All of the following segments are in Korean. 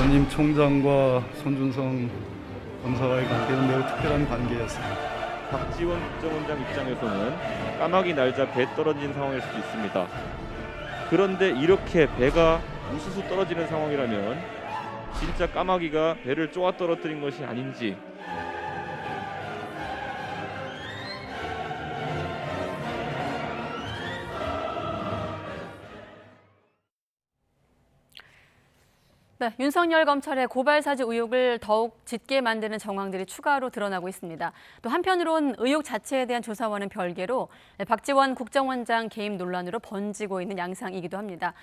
전임 총장과 손준성 검사와의 관계는 매우 특별한 관계였습니다. 박지원 국정원장 입장에서는 까마귀 날자 배 떨어진 상황일 수도 있습니다. 그런데 이렇게 배가 우수수 떨어지는 상황이라면 진짜 까마귀가 배를 쪼아 떨어뜨린 것이 아닌지. 네, 윤석열 검찰의 고발 사주 의혹을 더욱 짙게 만드는 정황들이 추가로 드러나고 있습니다. 또 한편으론 의혹 자체에 대한 조사와는 별개로 박지원 국정원장 개입 논란으로 번지고 있는 양상이기도 합니다.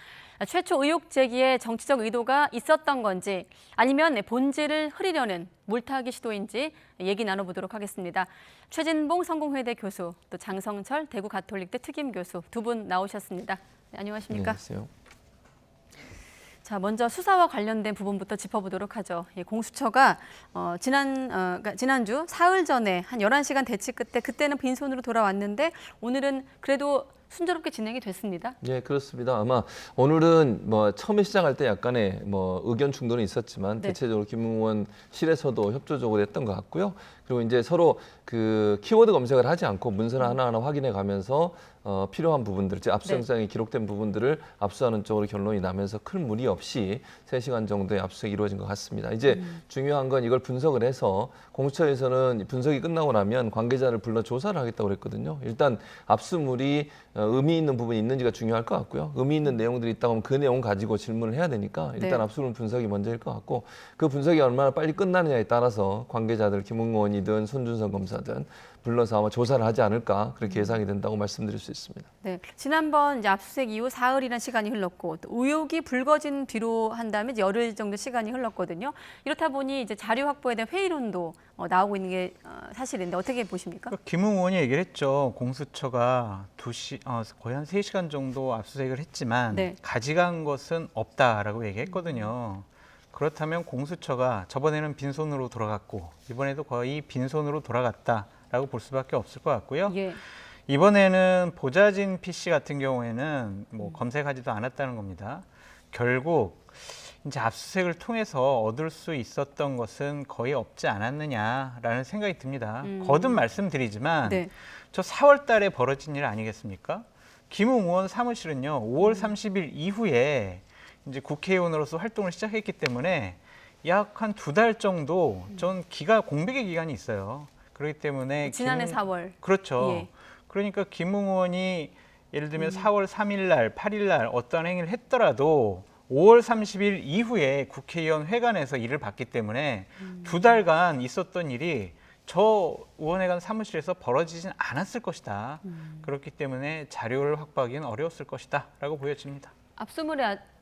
최초 의혹 제기에 정치적 의도가 있었던 건지 아니면 본질을 흐리려는 물타기 시도인지 얘기 나눠보도록 하겠습니다. 최진봉 성공회대 교수, 또 장성철 대구 가톨릭대 특임 교수 두 분 나오셨습니다. 네, 안녕하십니까? 안녕하세요. 자, 먼저 수사와 관련된 부분부터 짚어보도록 하죠. 공수처가 지난주 사흘 전에 한 11시간 대치 끝에 그때는 빈손으로 돌아왔는데 오늘은 그래도 순조롭게 진행이 됐습니다. 네, 그렇습니다. 아마 오늘은 처음에 시작할 때 약간의 의견 충돌은 있었지만 네. 대체적으로 김웅원 실에서도 협조적으로 했던 것 같고요. 그리고 이제 서로 그 키워드 검색을 하지 않고 문서를 하나하나 확인해 가면서 필요한 부분들, 즉 압수영장에 기록된 부분들을 압수하는 쪽으로 결론이 나면서 큰 무리 없이 3시간 정도의 압수수색이 이루어진 것 같습니다. 이제 중요한 건 이걸 분석을 해서 공수처에서는 분석이 끝나고 나면 관계자를 불러 조사를 하겠다고 그랬거든요. 일단 압수물이 의미 있는 부분이 있는지가 중요할 것 같고요. 의미 있는 내용들이 있다고 하면 그 내용 가지고 질문을 해야 되니까 일단 네. 압수물 분석이 먼저일 것 같고 그 분석이 얼마나 빨리 끝나느냐에 따라서 관계자들 김웅원이든 손준성 검사든 불러서 아마 조사를 하지 않을까 그렇게 예상이 된다고 말씀드릴 수 있습니다. 네, 지난번 이제 압수수색 이후 사흘이라는 시간이 흘렀고 또 의혹이 불거진 뒤로 한다면 이제 열흘 정도 시간이 흘렀거든요. 이렇다 보니 이제 자료 확보에 대한 회의론도 나오고 있는 게 사실인데 어떻게 보십니까? 김웅 의원이 얘기를 했죠. 공수처가 거의 한 3시간 정도 압수수색을 했지만 네. 가져간 것은 없다라고 얘기했거든요. 그렇다면 공수처가 저번에는 빈손으로 돌아갔고 이번에도 거의 빈손으로 돌아갔다라고 볼 수밖에 없을 것 같고요. 예. 이번에는 보좌진 PC 같은 경우에는 검색하지도 않았다는 겁니다. 결국 이제 압수수색을 통해서 얻을 수 있었던 것은 거의 없지 않았느냐라는 생각이 듭니다. 거듭 말씀드리지만 네. 저 4월 달에 벌어진 일 아니겠습니까? 김웅 의원 사무실은요, 5월 30일 이후에 이제 국회의원으로서 활동을 시작했기 때문에 약 한 2달 정도 전 공백의 기간이 있어요. 그렇기 때문에 지난해 4월. 그렇죠. 예. 그러니까 김웅 의원이 예를 들면 4월 3일 날, 8일 날 어떠한 행위를 했더라도 5월 30일 이후에 국회의원 회관에서 일을 봤기 때문에 2달간 있었던 일이 저 의원회관 사무실에서 벌어지진 않았을 것이다. 그렇기 때문에 자료를 확보하기는 어려웠을 것이다 라고 보여집니다.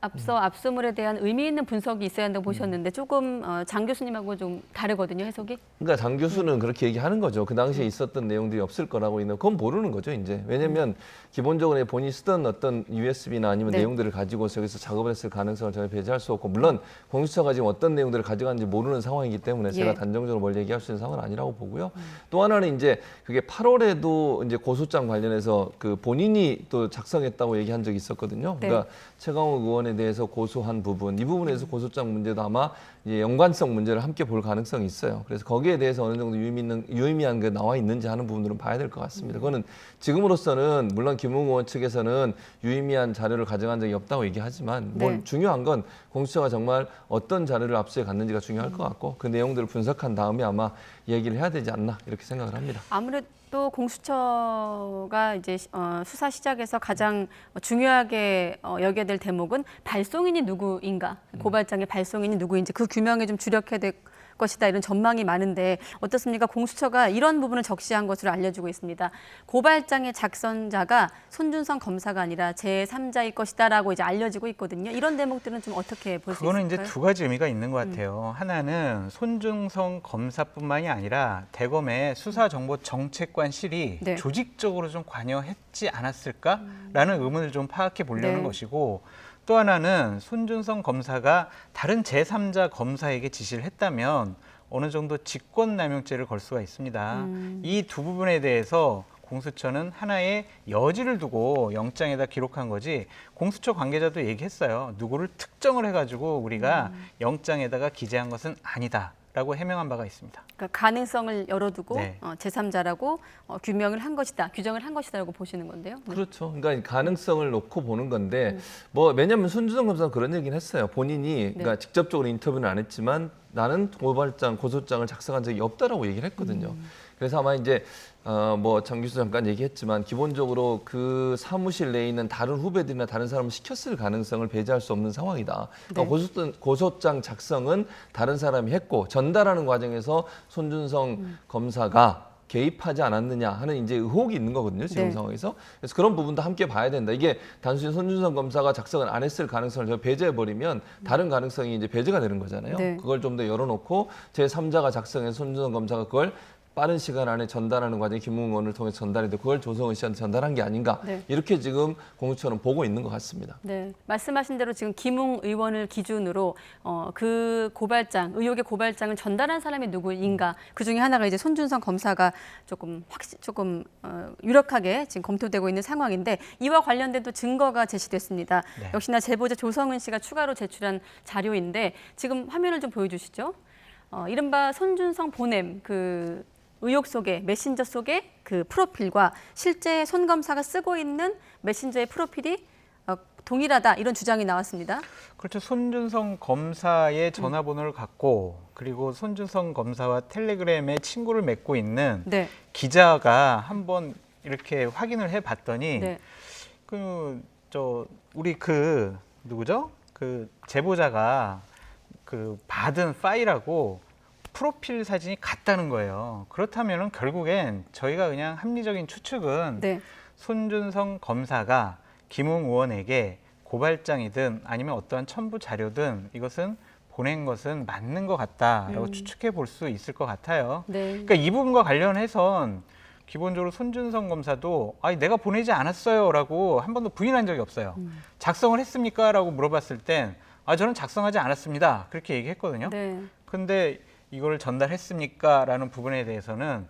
앞서 압수물에 대한 의미 있는 분석이 있어야 한다고 보셨는데 조금 장 교수님하고 좀 다르거든요, 해석이. 그러니까 장 교수는 그렇게 얘기하는 거죠. 그 당시에 있었던 내용들이 없을 거라고 있는 그건 모르는 거죠, 이제. 왜냐면 기본적으로 본인이 쓰던 어떤 USB나 아니면 네. 내용들을 가지고서 여기서 작업을 했을 가능성을 전혀 배제할 수 없고 물론 공수처가 지금 어떤 내용들을 가져갔는지 모르는 상황이기 때문에 제가 예. 단정적으로 뭘 얘기할 수 있는 상황은 아니라고 보고요. 또 하나는 이제 그게 8월에도 이제 고소장 관련해서 그 본인이 또 작성했다고 얘기한 적이 있었거든요. 네. 그러니까 최강욱 의원에 대해서 고소한 부분, 이 부분에서 고소장 문제도 아마 이제 연관성 문제를 함께 볼 가능성이 있어요. 그래서 거기에 대해서 어느 정도 유의미한 게 나와 있는지 하는 부분들은 봐야 될 것 같습니다. 그거는 지금으로서는 물론 김웅 의원 측에서는 유의미한 자료를 가져간 적이 없다고 얘기하지만 네. 중요한 건 공수처가 정말 어떤 자료를 압수해 갔는지가 중요할 것 같고 그 내용들을 분석한 다음에 아마 얘기를 해야 되지 않나 이렇게 생각을 합니다. 아무래도 공수처가 이제 수사 시작에서 가장 중요하게 여겨야 될 대목은 발송인이 누구인가, 고발장의 발송인이 누구인지 그 규명에 좀 주력해야 될 것이다 이런 전망이 많은데 어떻습니까? 공수처가 이런 부분을 적시한 것으로 알려지고 있습니다. 고발장의 작성자가 손준성 검사가 아니라 제3자일 것이다라고 이제 알려지고 있거든요. 이런 대목들은 좀 어떻게 볼 수 있을까요? 그거는 이제 두 가지 의미가 있는 것 같아요. 하나는 손준성 검사뿐만이 아니라 대검의 수사정보정책관실이 네. 조직적으로 좀 관여했지 않았을까라는 의문을 좀 파악해 보려는 네. 것이고 또 하나는 손준성 검사가 다른 제3자 검사에게 지시를 했다면 어느 정도 직권남용죄를 걸 수가 있습니다. 이 두 부분에 대해서 공수처는 하나의 여지를 두고 영장에다 기록한 거지 공수처 관계자도 얘기했어요. 누구를 특정을 해가지고 우리가 영장에다가 기재한 것은 아니다라고 해명한 바가 있습니다. 그러니까 가능성을 열어두고 네. 제3자라고 규명을 한 것이다, 규정을 한 것이다라고 보시는 건데요. 네. 그렇죠. 그러니까 가능성을 놓고 보는 건데 뭐 왜냐하면 손준성 검사가 그런 얘기는 했어요. 본인이 그러니까 직접적으로 인터뷰는 안 했지만 나는 고소장을 작성한 적이 없다라고 얘기를 했거든요. 그래서 아마 이제 뭐 장 교수 잠깐 얘기했지만 기본적으로 그 사무실 내에 있는 다른 후배들이나 다른 사람을 시켰을 가능성을 배제할 수 없는 상황이다. 그러니까 고소장 작성은 다른 사람이 했고 전달하는 과정에서 손준성 검사가 개입하지 않았느냐 하는 이제 의혹이 있는 거거든요. 지금 네. 상황에서. 그래서 그런 부분도 함께 봐야 된다. 이게 단순히 손준성 검사가 작성을 안 했을 가능성을 저 배제해버리면 다른 가능성이 이제 배제가 되는 거잖아요. 네. 그걸 좀 더 열어놓고 제3자가 작성해서 손준성 검사가 그걸 빠른 시간 안에 전달하는 과정에 김웅 의원을 통해서 전달이 되고 그걸 조성은 씨한테 전달한 게 아닌가. 네. 이렇게 지금 공수처는 보고 있는 것 같습니다. 네, 말씀하신 대로 지금 김웅 의원을 기준으로 그 의혹의 고발장을 전달한 사람이 누구인가, 그 중에 하나가 이제 손준성 검사가 조금 유력하게 지금 검토되고 있는 상황인데, 이와 관련된 또 증거가 제시됐습니다. 네. 역시나 제보자 조성은 씨가 추가로 제출한 자료인데 지금 화면을 좀 보여주시죠. 이른바 손준성 보냄 그 의혹 속에 메신저 속에 그 프로필과 실제 손 검사가 쓰고 있는 메신저의 프로필이 동일하다, 이런 주장이 나왔습니다. 그렇죠. 손준성 검사의 전화번호를 갖고 그리고 손준성 검사와 텔레그램에 친구를 맺고 있는 네. 기자가 한번 이렇게 확인을 해봤더니 네. 우리 누구죠? 그 제보자가 그 받은 파일하고 프로필 사진이 같다는 거예요. 그렇다면은 결국엔 저희가 그냥 합리적인 추측은 네. 손준성 검사가 김웅 의원에게 고발장이든 아니면 어떠한 첨부 자료든 이것은 보낸 것은 맞는 것 같다라고 추측해 볼 수 있을 것 같아요. 네. 그러니까 이 부분과 관련해선 기본적으로 손준성 검사도 아니 내가 보내지 않았어요라고 한 번도 부인한 적이 없어요. 작성을 했습니까라고 물어봤을 땐 저는 작성하지 않았습니다. 그렇게 얘기했거든요. 네. 근데 이걸 전달했습니까라는 부분에 대해서는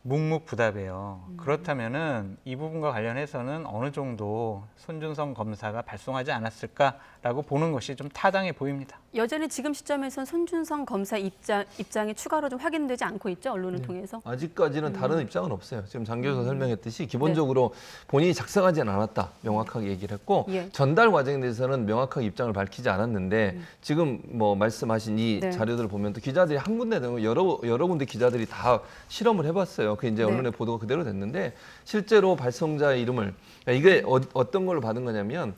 묵묵부답이에요. 그렇다면은 이 부분과 관련해서는 어느 정도 손준성 검사가 발송하지 않았을까라고 보는 것이 좀 타당해 보입니다. 여전히 지금 시점에선 손준성 검사 입장이 추가로 좀 확인되지 않고 있죠, 언론을 통해서. 아직까지는 다른 입장은 없어요. 지금 장 교수가 설명했듯이 기본적으로 본인이 작성하지는 않았다 명확하게 얘기를 했고 예. 전달 과정에 대해서는 명확하게 입장을 밝히지 않았는데 지금 뭐 말씀하신 이 네. 자료들을 보면 또 기자들이 한 군데 되고 여러 군데 기자들이 다 실험을 해봤어요. 그 이제 네. 언론의 보도가 그대로 됐는데 실제로 발송자의 이름을 이게 어떤 걸로 받은 거냐면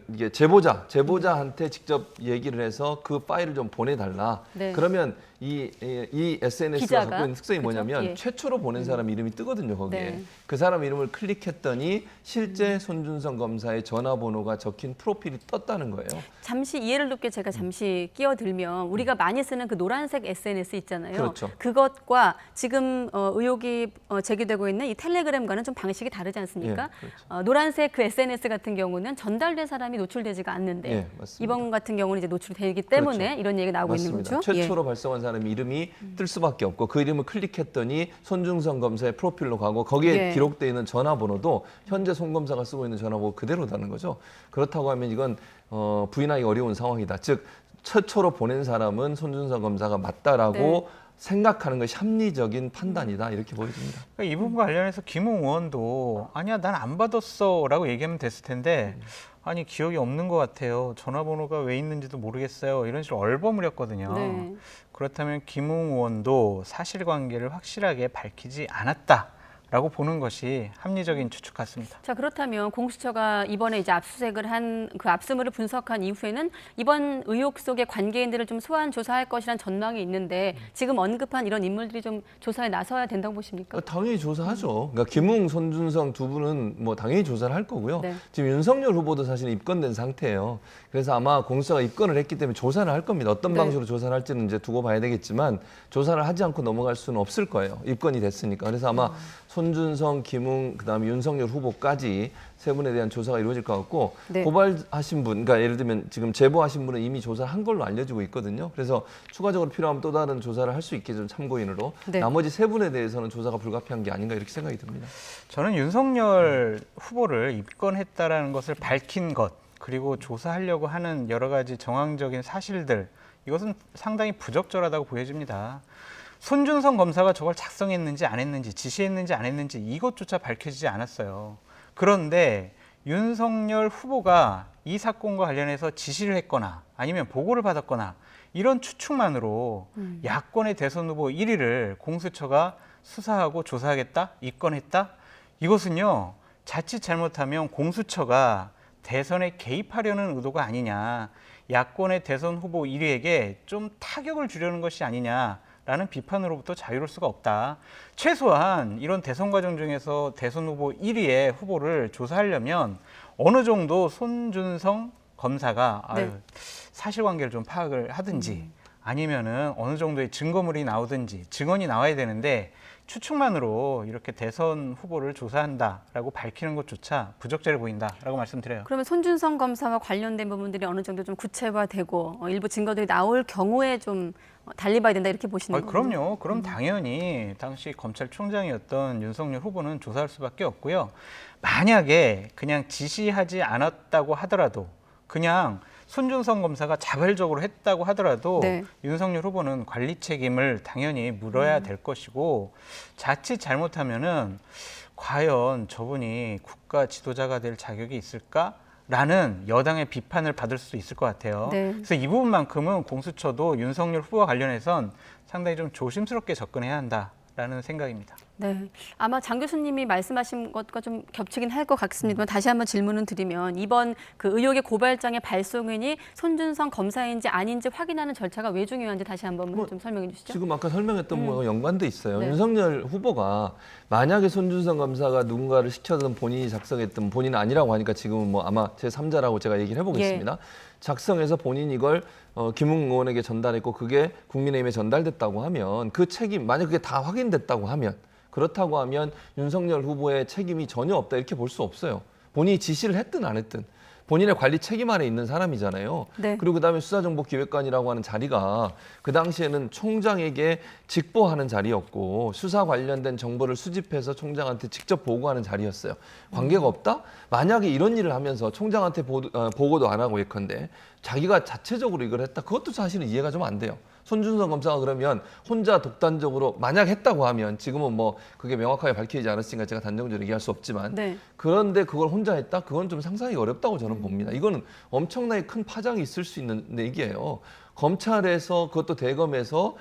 이게 제보자한테 직접 얘기를 해서 그 파일을 좀 보내달라. 네. 그러면 이 SNS가 기자가? 갖고 있는 특성이 그죠? 뭐냐면 예. 최초로 보낸 사람 이름이 뜨거든요, 거기에. 네. 그 사람 이름을 클릭했더니 실제 손준성 검사의 전화번호가 적힌 프로필이 떴다는 거예요. 잠시 이해를 돕게 제가 잠시 끼어들면 우리가 많이 쓰는 그 노란색 SNS 있잖아요. 그렇죠. 그것과 지금 의혹이 제기되고 있는 이 텔레그램과는 좀 방식이 다르지 않습니까? 예, 그렇죠. 노란색 그 SNS 같은 경우는 전달된 사람이 노출되지가 않는데 예, 맞습니다. 이번 같은 경우는 이제 노출되기 때문에 그렇죠. 이런 얘기가 나오고 맞습니다. 있는 거죠. 최초로 발송한 사람 이름이 뜰 수밖에 없고 그 이름을 클릭했더니 손준성 검사의 프로필로 가고 거기에 예. 기록되어 있는 전화번호도 현재 손 검사가 쓰고 있는 전화번호 그대로다는 거죠. 그렇다고 하면 이건 부인하기 어려운 상황이다. 즉 최초로 보낸 사람은 손준성 검사가 맞다라고 네. 생각하는 것이 합리적인 판단이다 이렇게 보여집니다. 그러니까 이 부분과 관련해서 김웅 의원도 아니야 난 안 받았어라고 얘기하면 됐을 텐데 아니 기억이 없는 것 같아요. 전화번호가 왜 있는지도 모르겠어요. 이런 식으로 얼버무렸거든요. 네. 그렇다면 김웅 의원도 사실관계를 확실하게 밝히지 않았다라고 보는 것이 합리적인 추측 같습니다. 자, 그렇다면 공수처가 이번에 이제 압수수색을 한 그 압수물을 분석한 이후에는 이번 의혹 속의 관계인들을 좀 소환 조사할 것이란 전망이 있는데 지금 언급한 이런 인물들이 좀 조사에 나서야 된다고 보십니까? 당연히 조사하죠. 그러니까 김웅, 손준성 두 분은 뭐 당연히 조사를 할 거고요. 네. 지금 윤석열 후보도 사실 입건된 상태예요. 그래서 아마 공수처가 입건을 했기 때문에 조사를 할 겁니다. 어떤 네. 방식으로 조사를 할지는 이제 두고 봐야 되겠지만 조사를 하지 않고 넘어갈 수는 없을 거예요. 입건이 됐으니까. 그래서 아마 손준성, 김웅, 그다음에 윤석열 후보까지 세 분에 대한 조사가 이루어질 것 같고 네. 고발하신 분, 그러니까 예를 들면 지금 제보하신 분은 이미 조사를 한 걸로 알려지고 있거든요. 그래서 추가적으로 필요하면 또 다른 조사를 할 수 있게 좀 참고인으로 네. 나머지 세 분에 대해서는 조사가 불가피한 게 아닌가 이렇게 생각이 듭니다. 저는 윤석열 후보를 입건했다라는 것을 밝힌 것, 그리고 조사하려고 하는 여러 가지 정황적인 사실들, 이것은 상당히 부적절하다고 보여집니다. 손준성 검사가 저걸 작성했는지 안 했는지, 지시했는지 안 했는지 이것조차 밝혀지지 않았어요. 그런데 윤석열 후보가 이 사건과 관련해서 지시를 했거나 아니면 보고를 받았거나 이런 추측만으로 야권의 대선 후보 1위를 공수처가 수사하고 조사하겠다, 입건했다? 이것은요, 자칫 잘못하면 공수처가 대선에 개입하려는 의도가 아니냐, 야권의 대선 후보 1위에게 좀 타격을 주려는 것이 아니냐라는 비판으로부터 자유로울 수가 없다. 최소한 이런 대선 과정 중에서 대선 후보 1위의 후보를 조사하려면 어느 정도 손준성 검사가 네. 사실관계를 좀 파악을 하든지 아니면은 어느 정도의 증거물이 나오든지 증언이 나와야 되는데 추측만으로 이렇게 대선 후보를 조사한다라고 밝히는 것조차 부적절해 보인다라고 말씀드려요. 그러면 손준성 검사와 관련된 부분들이 어느 정도 좀 구체화되고 일부 증거들이 나올 경우에 좀 달리 봐야 된다 이렇게 보시는 거예요? 그럼요. 그럼 당연히 당시 검찰총장이었던 윤석열 후보는 조사할 수밖에 없고요. 만약에 그냥 지시하지 않았다고 하더라도 그냥 손준성 검사가 자발적으로 했다고 하더라도 네. 윤석열 후보는 관리 책임을 당연히 물어야 될 것이고 자칫 잘못하면은 과연 저분이 국가 지도자가 될 자격이 있을까라는 여당의 비판을 받을 수도 있을 것 같아요. 네. 그래서 이 부분만큼은 공수처도 윤석열 후보와 관련해선 상당히 좀 조심스럽게 접근해야 한다라는 생각입니다. 네, 아마 장 교수님이 말씀하신 것과 좀 겹치긴 할 것 같습니다만 다시 한번 질문을 드리면 이번 그 의혹의 고발장의 발송인이 손준성 검사인지 아닌지 확인하는 절차가 왜 중요한지 다시 한번 좀 설명해 주시죠. 지금 아까 설명했던 거와 연관돼 있어요. 네. 윤석열 후보가 만약에 손준성 검사가 누군가를 시켜든 본인이 작성했든 본인은 아니라고 하니까 지금은 뭐 아마 제3자라고 제가 얘기를 해보겠습니다. 작성해서 본인이 이걸 김웅 의원에게 전달했고 그게 국민의힘에 전달됐다고 하면 그 책임, 만약 그게 다 확인됐다고 하면 그렇다고 하면 윤석열 후보의 책임이 전혀 없다 이렇게 볼 수 없어요. 본인이 지시를 했든 안 했든 본인의 관리 책임 아래 있는 사람이잖아요. 네. 그리고 그다음에 수사정보기획관이라고 하는 자리가 그 당시에는 총장에게 직보하는 자리였고 수사 관련된 정보를 수집해서 총장한테 직접 보고하는 자리였어요. 관계가 없다? 만약에 이런 일을 하면서 총장한테 보고도 안 하고 예컨대 자기가 자체적으로 이걸 했다? 그것도 사실은 이해가 좀 안 돼요. 손준성 검사가 그러면 혼자 독단적으로 만약 했다고 하면 지금은 뭐 그게 명확하게 밝혀지지 않았으니까 제가 단정적으로 얘기할 수 없지만 네. 그런데 그걸 혼자 했다? 그건 좀 상상이 어렵다고 저는 봅니다. 이거는 엄청나게 큰 파장이 있을 수 있는 얘기예요. 검찰에서 그것도 대검에서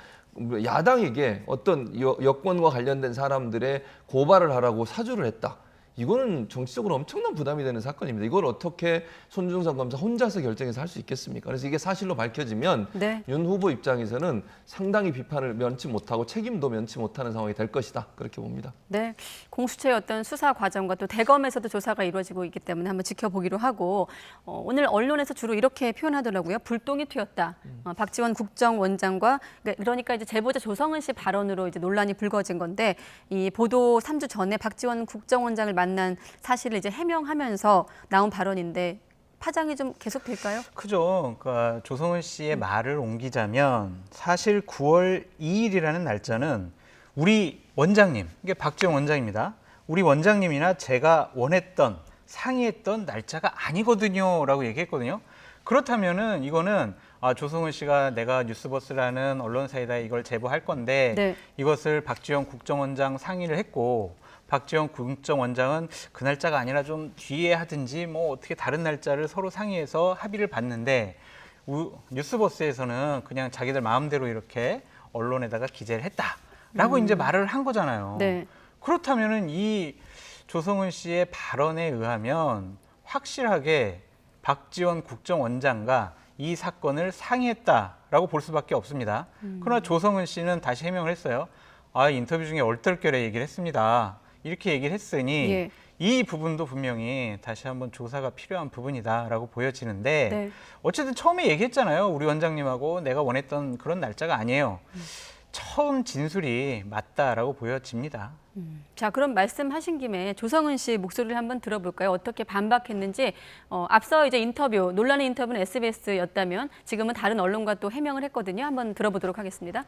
야당에게 어떤 여권과 관련된 사람들의 고발을 하라고 사주를 했다. 이거는 정치적으로 엄청난 부담이 되는 사건입니다. 이걸 어떻게 손준성 검사 혼자서 결정해서 할 수 있겠습니까? 그래서 이게 사실로 밝혀지면 네. 윤 후보 입장에서는 상당히 비판을 면치 못하고 책임도 면치 못하는 상황이 될 것이다. 그렇게 봅니다. 네, 공수처의 어떤 수사 과정과 또 대검에서도 조사가 이루어지고 있기 때문에 한번 지켜보기로 하고 오늘 언론에서 주로 이렇게 표현하더라고요. 불똥이 튀었다. 박지원 국정원장과 그러니까 이제 제보자 조성은 씨 발언으로 이제 논란이 불거진 건데 이 보도 3주 전에 박지원 국정원장을 만난 사실을 이제 해명하면서 나온 발언인데 파장이 좀 계속될까요? 크죠. 그러니까 조성은 씨의 말을 옮기자면 사실 9월 2일이라는 날짜는 우리 원장님, 이게 박지원 원장입니다. 우리 원장님이나 제가 원했던 상의했던 날짜가 아니거든요라고 얘기했거든요. 그렇다면은 이거는 조성은 씨가 내가 뉴스버스라는 언론사에다 이걸 제보할 건데 네. 이것을 박지원 국정원장 상의를 했고 박지원 국정원장은 그 날짜가 아니라 좀 뒤에 하든지 뭐 어떻게 다른 날짜를 서로 상의해서 합의를 봤는데 뉴스버스에서는 그냥 자기들 마음대로 이렇게 언론에다가 기재를 했다라고 이제 말을 한 거잖아요. 네. 그렇다면은 이 조성은 씨의 발언에 의하면 확실하게 박지원 국정원장과 이 사건을 상의했다라고 볼 수밖에 없습니다. 그러나 조성은 씨는 다시 해명을 했어요. 인터뷰 중에 얼떨결에 얘기를 했습니다. 이렇게 얘기를 했으니 예. 이 부분도 분명히 다시 한번 조사가 필요한 부분이다라고 보여지는데 네. 어쨌든 처음에 얘기했잖아요. 우리 원장님하고 내가 원했던 그런 날짜가 아니에요. 처음 진술이 맞다라고 보여집니다. 자, 그럼 말씀하신 김에 조성은 씨 목소리를 한번 들어볼까요? 어떻게 반박했는지. 앞서 이제 인터뷰, 논란의 인터뷰는 SBS였다면 지금은 다른 언론과 또 해명을 했거든요. 한번 들어보도록 하겠습니다.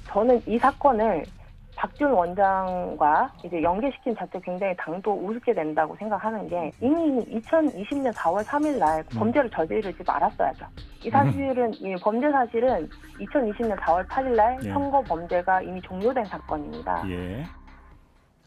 저는 이 사건을 박지원 원장과 이제 연계시킨 자체 굉장히 당도 우습게 된다고 생각하는 게 이미 2020년 4월 3일 날 범죄를 저지르지 말았어야죠. 이 사실은 이 범죄 사실은 2020년 4월 8일 날 예. 선거 범죄가 이미 종료된 사건입니다. 예.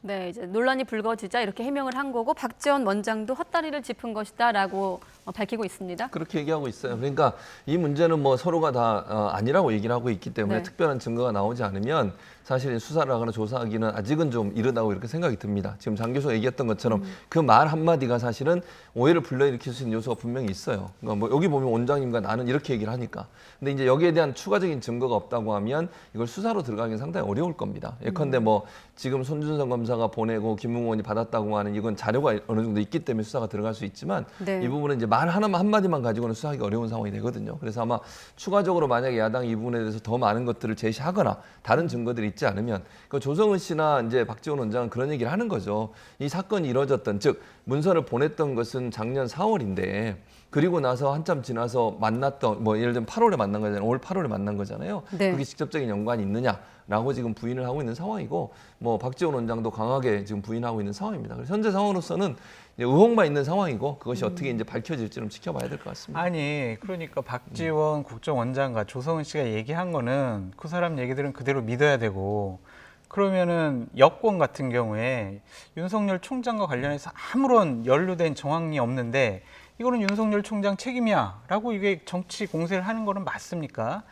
네, 이제 논란이 불거지자 이렇게 해명을 한 거고 박지원 원장도 헛다리를 짚은 것이다라고 밝히고 있습니다. 그렇게 얘기하고 있어요. 그러니까 이 문제는 뭐 서로가 다 아니라고 얘기를 하고 있기 때문에 네. 특별한 증거가 나오지 않으면 사실 수사를 하거나 조사하기는 아직은 좀 이르다고 이렇게 생각이 듭니다. 지금 장 교수가 얘기했던 것처럼 그 말 한마디가 사실은 오해를 불러일으킬 수 있는 요소가 분명히 있어요. 그러니까 뭐 여기 보면 원장님과 나는 이렇게 얘기를 하니까. 근데 이제 여기에 대한 추가적인 증거가 없다고 하면 이걸 수사로 들어가기는 상당히 어려울 겁니다. 예컨대 뭐 지금 손준성 검사가 보내고 김웅 의원이 받았다고 하는 이건 자료가 어느 정도 있기 때문에 수사가 들어갈 수 있지만 네. 이 부분은 이제 말 하나만 한마디만 가지고는 수사하기 어려운 상황이 되거든요. 그래서 아마 추가적으로 만약에 야당이 이 부분에 대해서 더 많은 것들을 제시하거나 다른 증거들이 있지 않으면 그 조성은 씨나 이제 박지원 원장은 그런 얘기를 하는 거죠. 이 사건이 이루어졌던 즉 문서를 보냈던 것은 작년 4월인데 그리고 나서 한참 지나서 만났던 뭐 예를 들면 8월에 만난 거잖아요. 올 8월에 만난 거잖아요. 네. 그게 직접적인 연관이 있느냐라고 지금 부인을 하고 있는 상황이고 뭐 박지원 원장도 강하게 지금 부인하고 있는 상황입니다. 그래서 현재 상황으로서는 이제 의혹만 있는 상황이고 그것이 어떻게 이제 밝혀질지는 지켜봐야 될 것 같습니다. 아니, 그러니까 박지원 국정원장과 조성은 씨가 얘기한 거는 그 사람 얘기들은 그대로 믿어야 되고 그러면은 여권 같은 경우에 윤석열 총장과 관련해서 아무런 연루된 정황이 없는데 이거는 윤석열 총장 책임이야라고 이게 정치 공세를 하는 거는 맞습니까?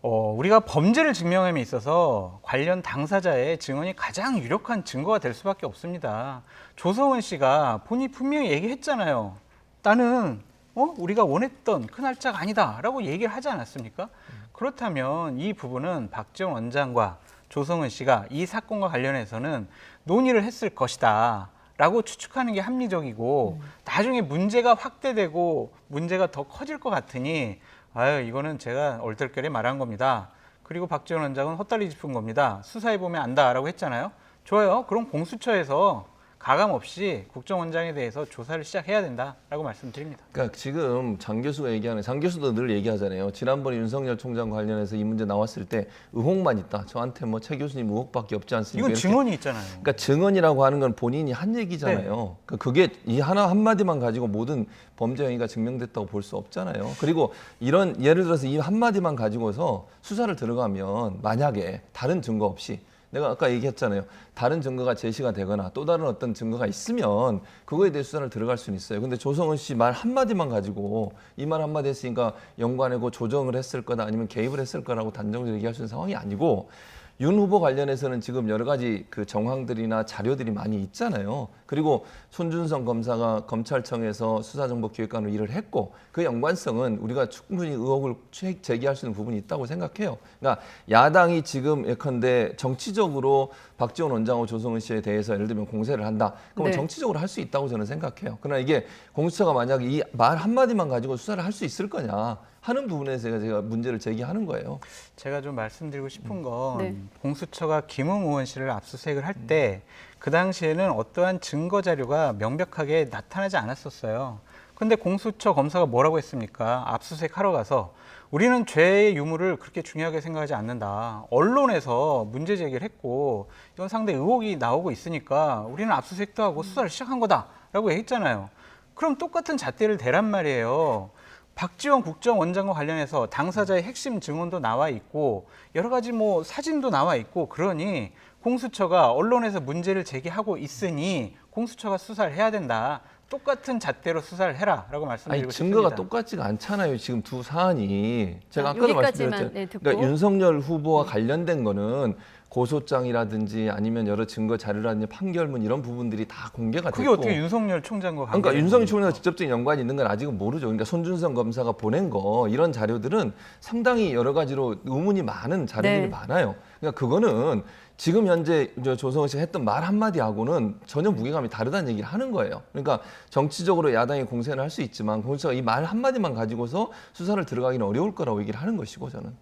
우리가 범죄를 증명함에 있어서 관련 당사자의 증언이 가장 유력한 증거가 될 수밖에 없습니다. 조성은 씨가 본인이 분명히 얘기했잖아요. 나는 우리가 원했던 그 날짜가 아니다라고 얘기를 하지 않았습니까? 그렇다면 이 부분은 박지원 원장과 조성은 씨가 이 사건과 관련해서는 논의를 했을 것이다 라고 추측하는 게 합리적이고 나중에 문제가 확대되고 문제가 더 커질 것 같으니 아유 이거는 제가 얼떨결에 말한 겁니다. 그리고 박지원 원장은 헛다리 짚은 겁니다. 수사해보면 안다라고 했잖아요. 좋아요. 그럼 공수처에서 가감 없이 국정원장에 대해서 조사를 시작해야 된다라고 말씀드립니다. 그러니까 지금 장 교수가 얘기하는 장 교수도 늘 얘기하잖아요. 지난번에 윤석열 총장과 관련해서 이 문제 나왔을 때 의혹만 있다. 저한테 뭐 최 교수님 의혹밖에 없지 않습니까? 이건 증언이 있잖아요. 그러니까 증언이라고 하는 건 본인이 한 얘기잖아요. 네. 그러니까 그게 이 하나 한마디만 가지고 모든 범죄 행위가 증명됐다고 볼 수 없잖아요. 그리고 이런 예를 들어서 이 한마디만 가지고서 수사를 들어가면 만약에 다른 증거 없이 내가 아까 얘기했잖아요. 다른 증거가 제시가 되거나 또 다른 어떤 증거가 있으면 그거에 대해 수사를 들어갈 수는 있어요. 근데 조성은 씨 말 한마디만 가지고 이 말 한마디 했으니까 연관하고 조정을 했을 거다 아니면 개입을 했을 거라고 단정적으로 얘기할 수 있는 상황이 아니고 윤 후보 관련해서는 지금 여러 가지 그 정황들이나 자료들이 많이 있잖아요. 그리고 손준성 검사가 검찰청에서 수사정보기획관으로 일을 했고 그 연관성은 우리가 충분히 의혹을 제기할 수 있는 부분이 있다고 생각해요. 그러니까 야당이 지금 예컨대 정치적으로 박지원 원장하고 조성은 씨에 대해서 예를 들면 공세를 한다. 그럼 네. 정치적으로 할 수 있다고 저는 생각해요. 그러나 이게 공수처가 만약에 이 말 한마디만 가지고 수사를 할 수 있을 거냐 하는 부분에서 제가 문제를 제기하는 거예요. 제가 좀 말씀드리고 싶은 건 네. 공수처가 김웅 의원 씨를 압수수색을 할 때 그 당시에는 어떠한 증거 자료가 명백하게 나타나지 않았었어요. 근데 공수처 검사가 뭐라고 했습니까? 압수수색하러 가서 우리는 죄의 유무를 그렇게 중요하게 생각하지 않는다. 언론에서 문제 제기를 했고 이건 상당히 의혹이 나오고 있으니까 우리는 압수수색도 하고 수사를 시작한 거다라고 했잖아요. 그럼 똑같은 잣대를 대란 말이에요. 박지원 국정원장과 관련해서 당사자의 핵심 증언도 나와 있고 여러 가지 뭐 사진도 나와 있고 그러니 공수처가 언론에서 문제를 제기하고 있으니 공수처가 수사를 해야 된다. 똑같은 잣대로 수사를 해라라고 말씀드리고 아니 증거가 싶습니다. 똑같지가 않잖아요. 지금 두 사안이 제가 아까도 여기까지만, 말씀드렸잖아요. 네, 듣고. 그러니까 윤석열 후보와 관련된 거는 고소장이라든지 아니면 여러 증거 자료라든지 판결문 이런 부분들이 다 공개가 됐고 그게 어떻게 윤석열 총장과 관계가 그러니까 윤석열 총장과 직접적인 연관이 있는 건 아직은 모르죠. 그러니까 손준성 검사가 보낸 거 이런 자료들은 상당히 여러 가지로 의문이 많은 자료들이 네. 많아요. 그러니까 그거는 지금 현재 조성은 씨가 했던 말 한마디하고는 전혀 무게감이 다르다는 얘기를 하는 거예요. 그러니까 정치적으로 야당이 공세를 할 수 있지만 공수처가 이 말 한마디만 가지고서 수사를 들어가기는 어려울 거라고 얘기를 하는 것이고 저는.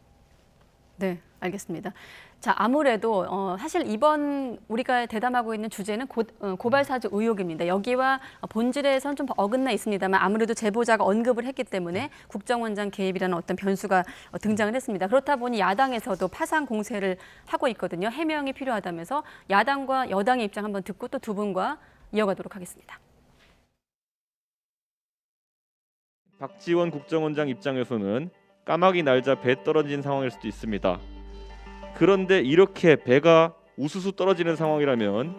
네, 알겠습니다. 자, 아무래도 사실 이번 우리가 대담하고 있는 주제는 고발 사주 의혹입니다. 여기와 본질에서는 좀 어긋나 있습니다만 아무래도 제보자가 언급을 했기 때문에 국정원장 개입이라는 어떤 변수가 등장을 했습니다. 그렇다 보니 야당에서도 파상 공세를 하고 있거든요. 해명이 필요하다면서 야당과 여당의 입장 한번 듣고 또 두 분과 이어가도록 하겠습니다. 박지원 국정원장 입장에서는 까마귀 날자 배 떨어진 상황일 수도 있습니다. 그런데 이렇게 배가 우수수 떨어지는 상황이라면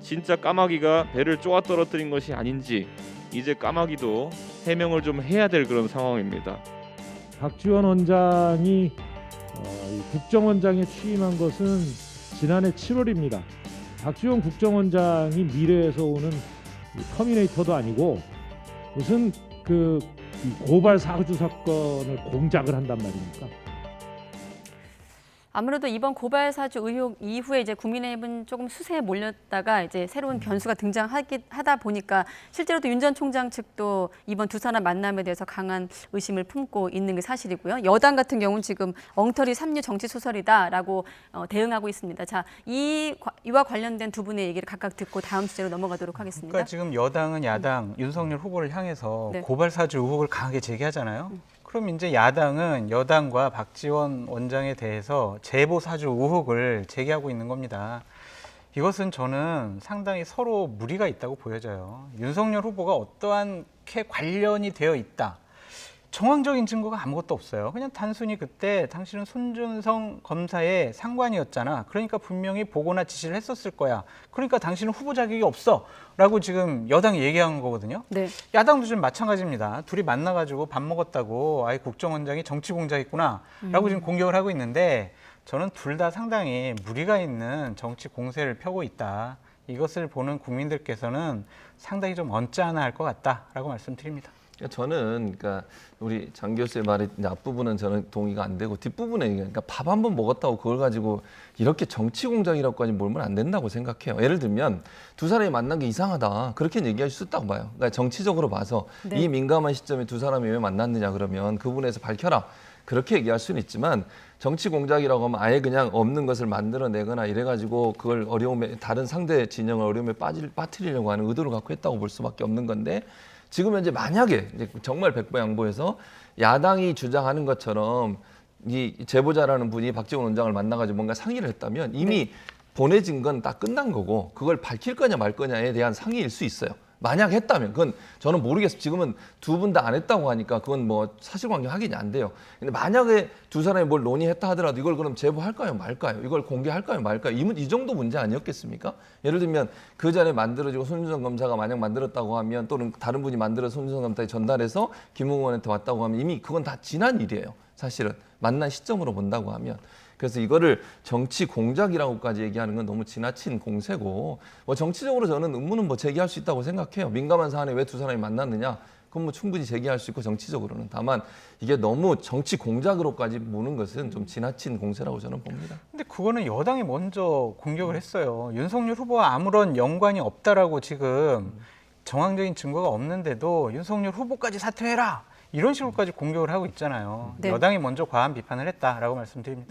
진짜 까마귀가 배를 쪼아 떨어뜨린 것이 아닌지 이제 까마귀도 해명을 좀 해야 될 그런 상황입니다. 박지원 원장이 국정원장에 취임한 것은 지난해 7월입니다. 박지원 국정원장이 미래에서 오는 터미네이터도 아니고 무슨 그 고발 사주 사건을 공작을 한단 말입니까? 아무래도 이번 고발 사주 의혹 이후에 이제 국민의힘은 조금 수세에 몰렸다가 이제 새로운 변수가 등장하다 보니까 실제로도 윤 전 총장 측도 이번 두 사람 만남에 대해서 강한 의심을 품고 있는 게 사실이고요. 여당 같은 경우는 지금 엉터리 삼류 정치 소설이다라고 대응하고 있습니다. 자, 이와 관련된 두 분의 얘기를 각각 듣고 다음 주제로 넘어가도록 하겠습니다. 그러니까 지금 여당은 야당 윤석열 후보를 향해서 네. 고발 사주 의혹을 강하게 제기하잖아요. 그럼 이제 야당은 여당과 박지원 원장에 대해서 제보 사주 의혹을 제기하고 있는 겁니다. 이것은 저는 상당히 서로 무리가 있다고 보여져요. 윤석열 후보가 어떠한게 관련이 되어 있다. 정황적인 증거가 아무것도 없어요. 그냥 단순히 그때 당신은 손준성 검사의 상관이었잖아. 그러니까 분명히 보고나 지시를 했었을 거야. 그러니까 당신은 후보 자격이 없어. 라고 지금 여당이 얘기한 거거든요. 네. 야당도 좀 마찬가지입니다. 둘이 만나가지고 밥 먹었다고 아예 국정원장이 정치 공작했구나. 라고 지금 공격을 하고 있는데 저는 둘 다 상당히 무리가 있는 정치 공세를 펴고 있다. 이것을 보는 국민들께서는 상당히 좀 언짢아할 것 같다라고 말씀드립니다. 저는 그러니까 우리 장 교수의 말의 앞부분은 저는 동의가 안 되고 뒷부분에 그러니까 밥 한 번 먹었다고 그걸 가지고 이렇게 정치 공작이라고까지 몰면 안 된다고 생각해요. 예를 들면 두 사람이 만난 게 이상하다 그렇게 얘기할 수 있다고 봐요. 그러니까 정치적으로 봐서 네. 이 민감한 시점에 두 사람이 왜 만났느냐 그러면 그 부분에서 밝혀라 그렇게 얘기할 수는 있지만 정치 공작이라고 하면 아예 그냥 없는 것을 만들어내거나 이래가지고 그걸 어려움에 다른 상대 진영을 어려움에 빠뜨리려고 하는 의도를 갖고 했다고 볼 수밖에 없는 건데. 지금 현재 만약에 이제 정말 백보양보해서 야당이 주장하는 것처럼 이 제보자라는 분이 박지원 원장을 만나가지고 뭔가 상의를 했다면 이미 보내진 건 다 끝난 거고 그걸 밝힐 거냐 말 거냐에 대한 상의일 수 있어요. 만약 했다면 그건 저는 모르겠어요. 지금은 두 분 다 안 했다고 하니까 그건 뭐 사실관계 확인이 안 돼요. 근데 만약에 두 사람이 뭘 논의했다 하더라도 이걸 그럼 제보할까요 말까요? 이걸 공개할까요 말까요? 이 정도 문제 아니었겠습니까? 예를 들면 그 자리에 만들어지고 손준성 검사가 만약 만들었다고 하면 또는 다른 분이 만들어서 손준성 검사에 전달해서 김웅원한테 왔다고 하면 이미 그건 다 지난 일이에요. 사실은 만난 시점으로 본다고 하면. 그래서 이거를 정치 공작이라고까지 얘기하는 건 너무 지나친 공세고 뭐 정치적으로 저는 의문은 뭐 제기할 수 있다고 생각해요. 민감한 사안에 왜 두 사람이 만났느냐? 그건 뭐 충분히 제기할 수 있고 정치적으로는 다만 이게 너무 정치 공작으로까지 보는 것은 좀 지나친 공세라고 저는 봅니다. 근데 그거는 여당이 먼저 공격을 했어요. 윤석열 후보와 아무런 연관이 없다라고 지금 정황적인 증거가 없는데도 윤석열 후보까지 사퇴해라. 이런 식으로까지 공격을 하고 있잖아요. 네. 여당이 먼저 과한 비판을 했다라고 말씀드립니다.